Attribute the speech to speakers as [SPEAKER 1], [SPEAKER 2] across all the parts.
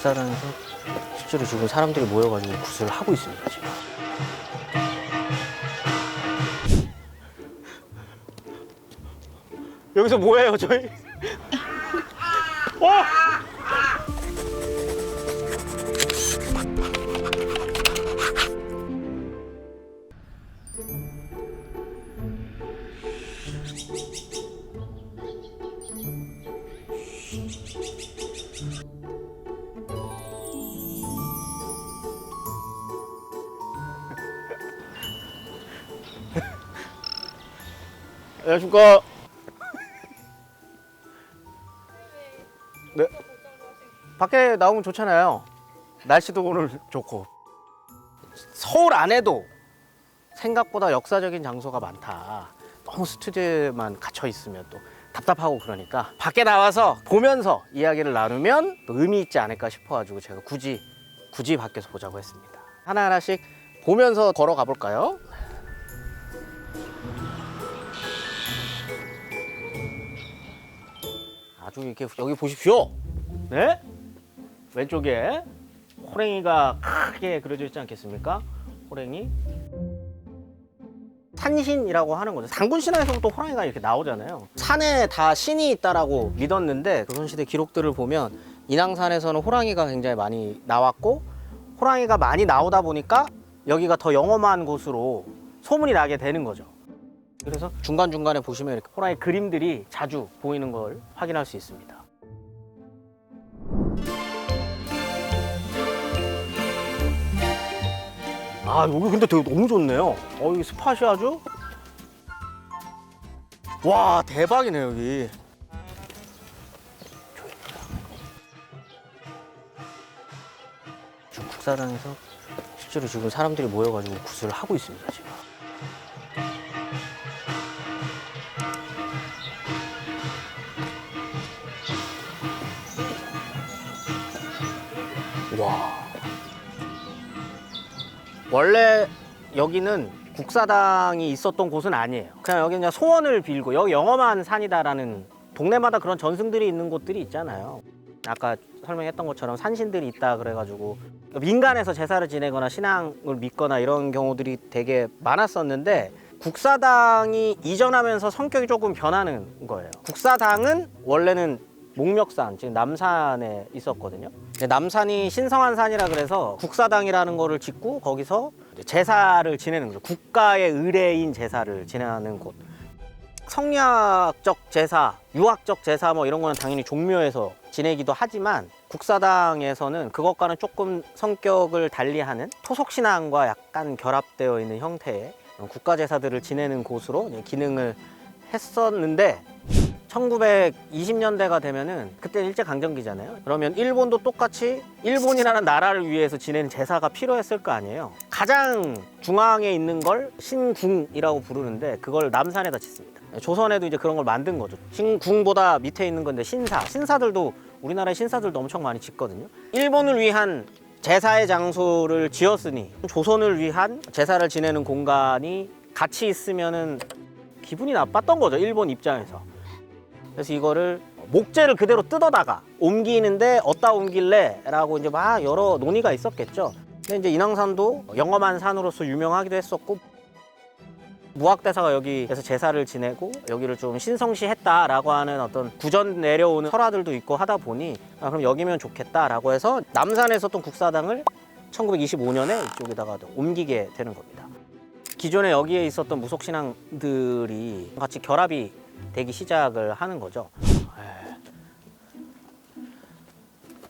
[SPEAKER 1] 국사당에서 실제로 지금 사람들이 모여가지고 굿을 하고 있습니다, 지금. 여기서 뭐해요, 저희? 안녕하십니까. 네. 밖에 나오면 좋잖아요. 날씨도 오늘 좋고. 서울 안에도 생각보다 역사적인 장소가 많다. 너무 스튜디오에만 갇혀 있으면 또 답답하고 그러니까 밖에 나와서 보면서 이야기를 나누면 또 의미 있지 않을까 싶어가지고 제가 굳이 밖에서 보자고 했습니다. 하나하나씩 보면서 걸어가 볼까요? 아주 이렇게 여기 보십시오. 네? 왼쪽에 호랭이가 크게 그려져 있지 않겠습니까? 호랭이. 산신이라고 하는 거죠. 단군 신화에서부터 호랑이가 이렇게 나오잖아요. 산에 다 신이 있다라고 믿었는데 조선시대 기록들을 보면 인왕산에서는 호랑이가 굉장히 많이 나왔고 호랑이가 많이 나오다 보니까 여기가 더 영험한 곳으로 소문이 나게 되는 거죠. 그래서 중간중간에 보시면 이렇게 호랑이 그림들이 자주 보이는 걸 확인할 수 있습니다. 아, 여기 근데 되게 너무 좋네요. 여기 스팟이 아주. 와, 대박이네, 여기. 지금 국사당에서 실제로 지금 사람들이 모여가지고 굿을 하고 있습니다, 지금. 와. 원래 여기는 국사당이 있었던 곳은 아니에요. 그냥 여기 그냥 소원을 빌고 여기 영험한 산이다라는 동네마다 그런 전승들이 있는 곳들이 있잖아요. 아까 설명했던 것처럼 산신들이 있다 그래가지고 민간에서 제사를 지내거나 신앙을 믿거나 이런 경우들이 되게 많았었는데 국사당이 이전하면서 성격이 조금 변하는 거예요. 국사당은 원래는 목멱산, 지금 남산에 있었거든요. 남산이 신성한 산이라 그래서 국사당이라는 거를 짓고 거기서 제사를 지내는 거죠. 국가의 의례인 제사를 지내는 곳. 성리학적 제사, 유학적 제사 뭐 이런 거는 당연히 종묘에서 지내기도 하지만 국사당에서는 그것과는 조금 성격을 달리하는 토속신앙과 약간 결합되어 있는 형태의 국가제사들을 지내는 곳으로 기능을 했었는데 1920년대가 되면은 그때 일제강점기잖아요. 그러면 일본도 똑같이 일본이라는 나라를 위해서 지내는 제사가 필요했을 거 아니에요. 가장 중앙에 있는 걸 신궁이라고 부르는데 그걸 남산에다 짓습니다. 조선에도 이제 그런 걸 만든 거죠. 신궁보다 밑에 있는 건데 신사들도 우리나라의 신사들도 엄청 많이 짓거든요. 일본을 위한 제사의 장소를 지었으니 조선을 위한 제사를 지내는 공간이 같이 있으면은 기분이 나빴던 거죠, 일본 입장에서. 그래서 이거를 목재를 그대로 뜯어다가 옮기는데 어디다 옮길래? 라고 이제 막 여러 논의가 있었겠죠. 근데 이제 인왕산도 영험한 산으로서 유명하기도 했었고 무학대사가 여기에서 제사를 지내고 여기를 좀 신성시했다라고 하는 어떤 구전 내려오는 설화들도 있고 하다 보니 그럼 여기면 좋겠다라고 해서 남산에 있었던 국사당을 1925년에 이쪽에다가 옮기게 되는 겁니다. 기존에 여기에 있었던 무속신앙들이 같이 결합이 되기 시작을 하는 거죠.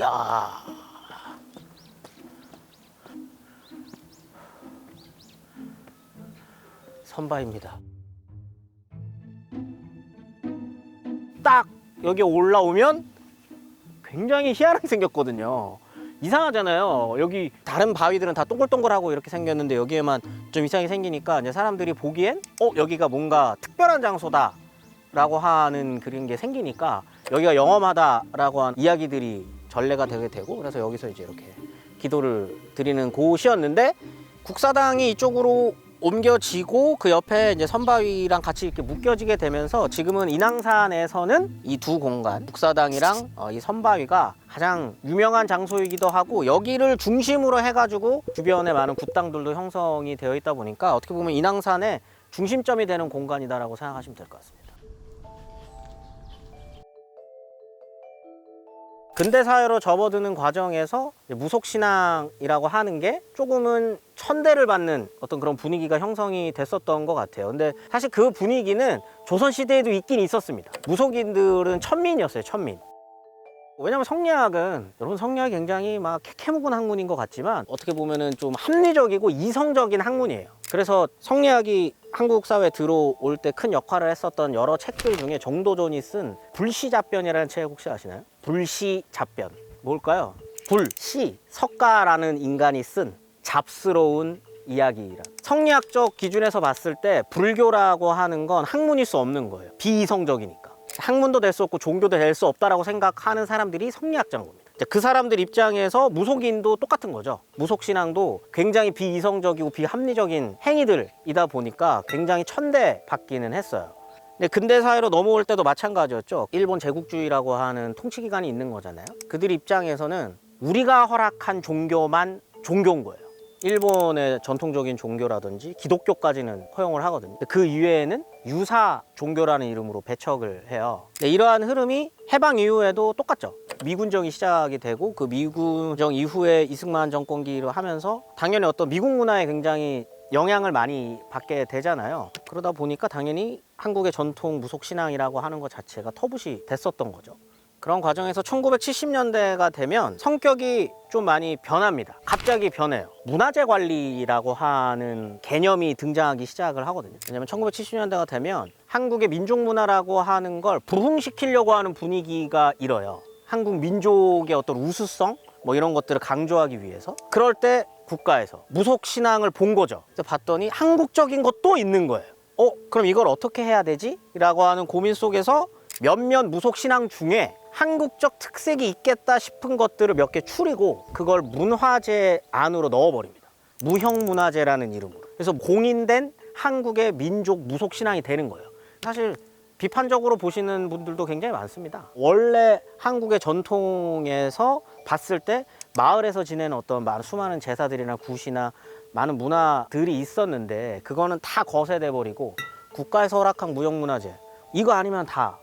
[SPEAKER 1] 야, 선바입니다. 딱 여기 올라오면 굉장히 희한하게 생겼거든요. 이상하잖아요. 여기 다른 바위들은 다 동글동글하고 이렇게 생겼는데 여기에만 좀 이상하게 생기니까 이제 사람들이 보기엔 여기가 뭔가 특별한 장소다 라고 하는 그런 게 생기니까 여기가 영험하다라고 한 이야기들이 전래가 되게 되고 그래서 여기서 이제 이렇게 기도를 드리는 곳이었는데 국사당이 이쪽으로 옮겨지고 그 옆에 이제 선바위랑 같이 이렇게 묶여지게 되면서 지금은 인왕산에서는 이 두 공간, 국사당이랑 이 선바위가 가장 유명한 장소이기도 하고, 여기를 중심으로 해가지고 주변에 많은 굿당들도 형성이 되어 있다 보니까 어떻게 보면 인왕산의 중심점이 되는 공간이다라고 생각하시면 될 것 같습니다. 근대사회로 접어드는 과정에서 무속신앙이라고 하는 게 조금은 천대를 받는 어떤 그런 분위기가 형성이 됐었던 것 같아요. 근데 사실 그 분위기는 조선시대에도 있긴 있었습니다. 무속인들은 천민이었어요, 천민. 왜냐면 성리학은, 여러분 성리학이 굉장히 막 캐캐묵은 학문인 것 같지만 어떻게 보면은 좀 합리적이고 이성적인 학문이에요. 그래서 성리학이 한국 사회에 들어올 때 큰 역할을 했었던 여러 책들 중에 정도전이 쓴 불시잡변이라는 책 혹시 아시나요? 불시잡변. 뭘까요? 불시, 석가라는 인간이 쓴 잡스러운 이야기란. 성리학적 기준에서 봤을 때 불교라고 하는 건 학문일 수 없는 거예요. 비이성적이니까. 학문도 될 수 없고 종교도 될 수 없다라고 생각하는 사람들이 성리학자인 겁니다. 그 사람들 입장에서 무속인도 똑같은 거죠. 무속신앙도 굉장히 비이성적이고 비합리적인 행위들이다 보니까 굉장히 천대받기는 했어요. 근데 근대사회로 넘어올 때도 마찬가지였죠. 일본 제국주의라고 하는 통치기관이 있는 거잖아요. 그들 입장에서는 우리가 허락한 종교만 종교인 거예요. 일본의 전통적인 종교라든지 기독교까지는 허용을 하거든요. 그 이외에는 유사 종교라는 이름으로 배척을 해요. 이러한 흐름이 해방 이후에도 똑같죠. 미군정이 시작이 되고 그 미군정 이후에 이승만 정권기를 하면서 당연히 어떤 미국 문화에 굉장히 영향을 많이 받게 되잖아요. 그러다 보니까 당연히 한국의 전통 무속신앙이라고 하는 것 자체가 터부시 됐었던 거죠. 그런 과정에서 1970년대가 되면 성격이 좀 많이 변합니다. 갑자기 변해요. 문화재 관리라고 하는 개념이 등장하기 시작을 하거든요. 왜냐면 1970년대가 되면 한국의 민족문화라고 하는 걸 부흥시키려고 하는 분위기가 일어요. 한국 민족의 어떤 우수성 뭐 이런 것들을 강조하기 위해서. 그럴 때 국가에서 무속신앙을 본 거죠. 그래서 봤더니 한국적인 것도 있는 거예요. 그럼 이걸 어떻게 해야 되지? 라고 하는 고민 속에서 몇몇 무속신앙 중에 한국적 특색이 있겠다 싶은 것들을 몇 개 추리고 그걸 문화재 안으로 넣어버립니다. 무형문화재라는 이름으로. 그래서 공인된 한국의 민족 무속신앙이 되는 거예요. 사실 비판적으로 보시는 분들도 굉장히 많습니다. 원래 한국의 전통에서 봤을 때 마을에서 지내는 어떤 수많은 제사들이나 굿이나 많은 문화들이 있었는데 그거는 다 거세돼 버리고 국가에서 허락한 무형문화재 이거 아니면 다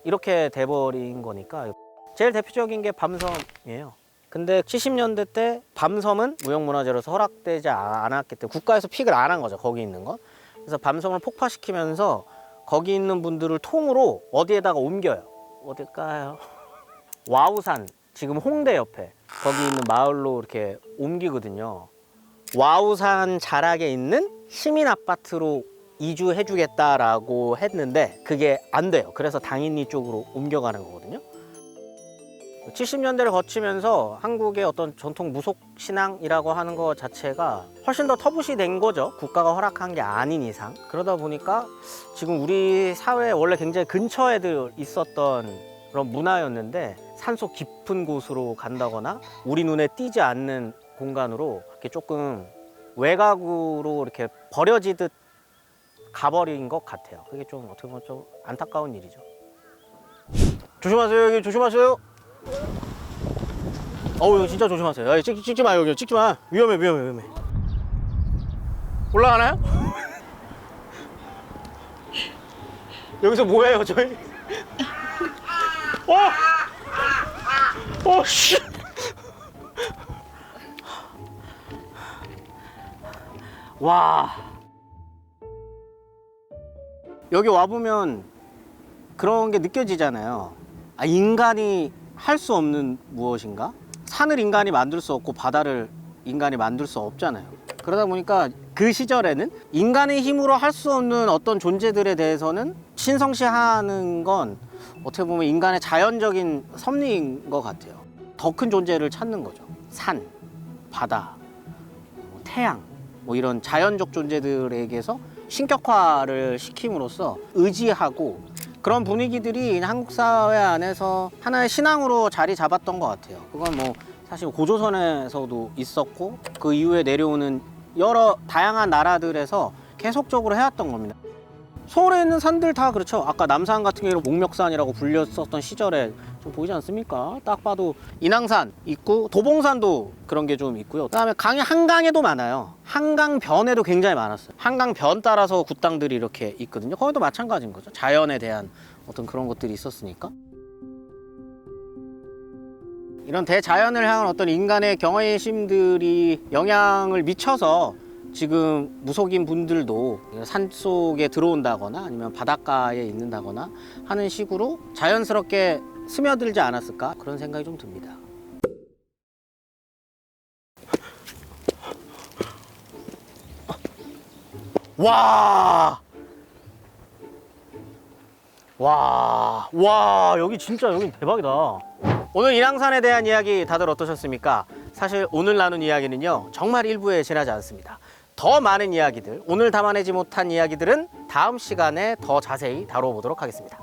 [SPEAKER 1] 이렇게 돼버린 거니까. 제일 대표적인 게 밤섬이에요. 근데 70년대 때 밤섬은 무형문화재로서 허락되지 않았기 때문에 국가에서 픽을 안 한 거죠, 거기 있는 거. 그래서 밤섬을 폭파시키면서 거기 있는 분들을 통으로 어디에다가 옮겨요. 어딜까요? 와우산, 지금 홍대 옆에 거기 있는 마을로 이렇게 옮기거든요. 와우산 자락에 있는 시민 아파트로 이주해 주겠다라고 했는데 그게 안 돼요. 그래서 당인리 쪽으로 옮겨가는 거거든요. 70년대를 거치면서 한국의 어떤 전통 무속신앙이라고 하는 것 자체가 훨씬 더 터부시 된 거죠. 국가가 허락한 게 아닌 이상. 그러다 보니까 지금 우리 사회에 원래 굉장히 근처에 있었던 그런 문화였는데 산속 깊은 곳으로 간다거나 우리 눈에 띄지 않는 공간으로 이렇게 조금 외곽으로 이렇게 버려지듯 가버린 것 같아요. 그게 좀 어떻게 보면 좀 안타까운 일이죠. 조심하세요, 여기 조심하세요. 이거 진짜 조심하세요. 야, 찍지 마, 여기 찍지 마. 위험해. 올라가나요? 여기서 뭐해요, 저희? 씨. 와. 여기 와보면 그런 게 느껴지잖아요. 인간이 할 수 없는 무엇인가? 산을 인간이 만들 수 없고 바다를 인간이 만들 수 없잖아요. 그러다 보니까 그 시절에는 인간의 힘으로 할 수 없는 어떤 존재들에 대해서는 신성시하는 건 어떻게 보면 인간의 자연적인 섭리인 것 같아요. 더 큰 존재를 찾는 거죠. 산, 바다, 태양 이런 자연적 존재들에게서 신격화를 시킴으로써 의지하고 그런 분위기들이 한국 사회 안에서 하나의 신앙으로 자리 잡았던 것 같아요. 그건 사실 고조선에서도 있었고 그 이후에 내려오는 여러 다양한 나라들에서 계속적으로 해왔던 겁니다. 서울에 있는 산들 다 그렇죠. 아까 남산 같은 경우는 목멱산이라고 불렸었던 시절에 좀 보이지 않습니까? 딱 봐도 인왕산 있고 도봉산도 그런 게 좀 있고요. 그다음에 강이 한강에도 많아요. 한강변에도 굉장히 많았어요. 한강변 따라서 굿당들이 이렇게 있거든요. 거기도 마찬가지인 거죠. 자연에 대한 어떤 그런 것들이 있었으니까. 이런 대자연을 향한 어떤 인간의 경외심들이 영향을 미쳐서 지금 무속인 분들도 산속에 들어온다거나 아니면 바닷가에 있는다거나 하는 식으로 자연스럽게 스며들지 않았을까 그런 생각이 좀 듭니다. 와, 여기 진짜 여기 대박이다. 오늘 인왕산에 대한 이야기 다들 어떠셨습니까? 사실 오늘 나눈 이야기는요, 정말 일부에 지나지 않습니다. 더 많은 이야기들, 오늘 담아내지 못한 이야기들은 다음 시간에 더 자세히 다뤄보도록 하겠습니다.